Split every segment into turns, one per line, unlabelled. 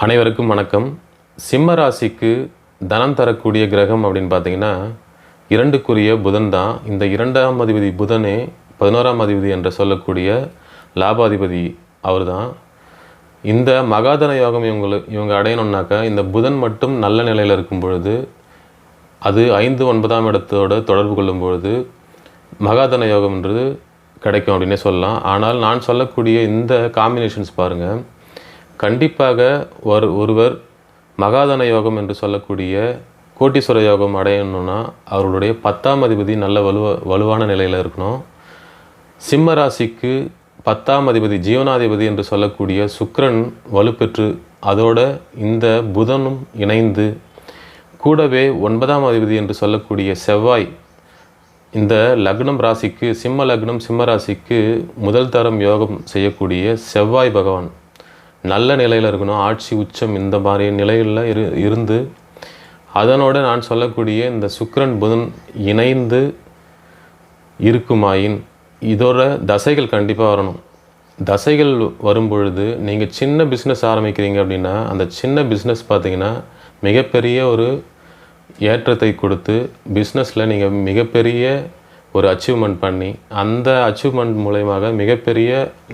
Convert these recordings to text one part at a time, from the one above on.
அனைவருக்கும் வணக்கம். சிம்ம ராசிக்கு தனம் தரக்கூடிய கிரகம் அப்படின்னு பார்த்தீங்கன்னா 2க்குரிய புதன் தான். இந்த 2ஆம் அதிபதி புதனே 11ஆம் அதிபதி என்று சொல்லக்கூடிய லாபாதிபதி அவர் தான். இந்த மகாதன யோகம் இவங்க அடையணுன்னாக்கா இந்த புதன் மட்டும் நல்ல நிலையில் இருக்கும் பொழுது, அது 5, 9ஆம் இடத்தோடு தொடர்பு கொள்ளும் பொழுது மகாதன யோகம்ன்றது கிடைக்கும் அப்படின்னே சொல்லலாம். ஆனால் நான் சொல்லக்கூடிய இந்த காம்பினேஷன்ஸ் பாருங்கள், கண்டிப்பாக ஒருவர் மகாதன யோகம் என்று சொல்லக்கூடிய கோட்டீஸ்வர யோகம் அடையணும்னா அவர்களுடைய 10ஆம் அதிபதி நல்ல வலுவான நிலையில் இருக்கணும். சிம்ம ராசிக்கு 10ஆம் அதிபதி ஜீவனாதிபதி என்று சொல்லக்கூடிய சுக்கிரன் வலுப்பெற்று அதோட இந்த புதனும் இணைந்து கூடவே 9ஆம் அதிபதி என்று சொல்லக்கூடிய செவ்வாய் இந்த லக்னம் ராசிக்கு சிம்ம லக்னம் சிம்ம ராசிக்கு முதல் தரம் யோகம் செய்யக்கூடிய செவ்வாய் பகவான் நல்ல நிலையில் இருக்கணும். ஆட்சி உச்சம் இந்த மாதிரி நிலையில் இருந்து அதனோடு நான் சொல்லக்கூடிய இந்த சுக்கிரன் புதன் இணைந்து இருக்குமாயின் இதோட தசைகள் கண்டிப்பாக வரணும். தசைகள் வரும்பொழுது நீங்கள் சின்ன பிஸ்னஸ் ஆரம்பிக்கிறீங்க அப்படின்னா அந்த சின்ன பிஸ்னஸ் பார்த்திங்கன்னா மிகப்பெரிய ஒரு ஏற்றத்தை கொடுத்து பிஸ்னஸில் நீங்கள் மிகப்பெரிய ஒரு அச்சீவ்மெண்ட் பண்ணி அந்த அச்சீவ்மெண்ட் மூலயமாக மிகப்பெரிய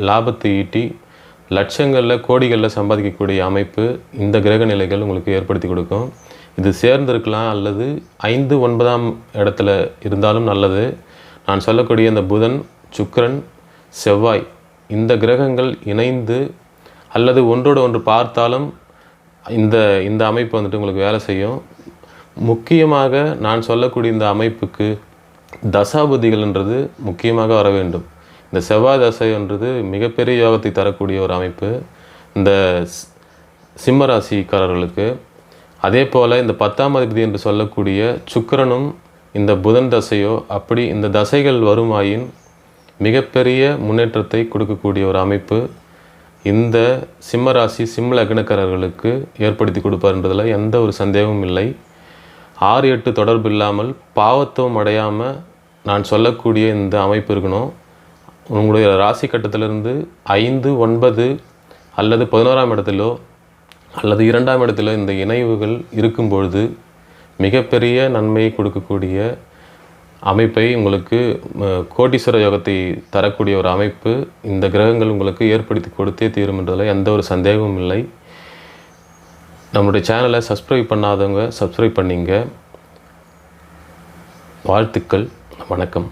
லாபத்தை ஈட்டி லட்சங்களில் கோடிகளில் சம்பாதிக்கக்கூடிய அமைப்பு இந்த கிரக நிலைகள் உங்களுக்கு ஏற்படுத்தி கொடுக்கும். இது சேர்ந்திருக்கலாம் அல்லது 5, 9ஆம் இடத்துல இருந்தாலும் நல்லது. நான் சொல்லக்கூடிய இந்த புதன் சுக்கிரன் செவ்வாய் இந்த கிரகங்கள் இணைந்து அல்லது ஒன்றோடு ஒன்று பார்த்தாலும் இந்த அமைப்பு வந்துட்டு உங்களுக்கு வேலை செய்யும். முக்கியமாக நான் சொல்லக்கூடிய இந்த அமைப்புக்கு தசாபுதிகள்ன்றது முக்கியமாக வர வேண்டும். இந்த செவ்வாய் தசைன்றது மிகப்பெரிய யோகத்தை தரக்கூடிய ஒரு அமைப்பு இந்த சிம்ம ராசிக்காரர்களுக்கு. அதே போல் இந்த 10ஆம் அதிபதி என்று சொல்லக்கூடிய சுக்கிரனும் இந்த புதன் தசையோ அப்படி இந்த தசைகள் வருமாயின் மிகப்பெரிய முன்னேற்றத்தை கொடுக்கக்கூடிய ஒரு அமைப்பு இந்த சிம்ம ராசி சிம்ம லக்னக்காரர்களுக்கு ஏற்படுத்தி கொடுப்பார்ன்றதில் எந்த ஒரு சந்தேகமும் இல்லை. 6, 8 தொடர்பு இல்லாமல் பாவத்துவம் அடையாமல் நான் சொல்லக்கூடிய இந்த அமைப்பு இருக்கணும். உங்களுடைய ராசி கட்டத்திலிருந்து 5, 9 அல்லது 11ஆம் இடத்திலோ அல்லது 2ஆம் இடத்திலோ இந்த இணைவுகள் இருக்கும் பொழுது மிகப்பெரிய நன்மையை கொடுக்கக்கூடிய அமைப்பை உங்களுக்கு கோட்டீஸ்வர யோகத்தை தரக்கூடிய ஒரு அமைப்பு இந்த கிரகங்கள் உங்களுக்கு ஏற்படுத்தி கொடுத்தே தீரும் என்றதில் எந்த ஒரு சந்தேகமும் இல்லை. நம்முடைய சேனலை சப்ஸ்கிரைப் பண்ணாதவங்க சப்ஸ்கிரைப் பண்ணிங்க. வாழ்த்துக்கள். வணக்கம்.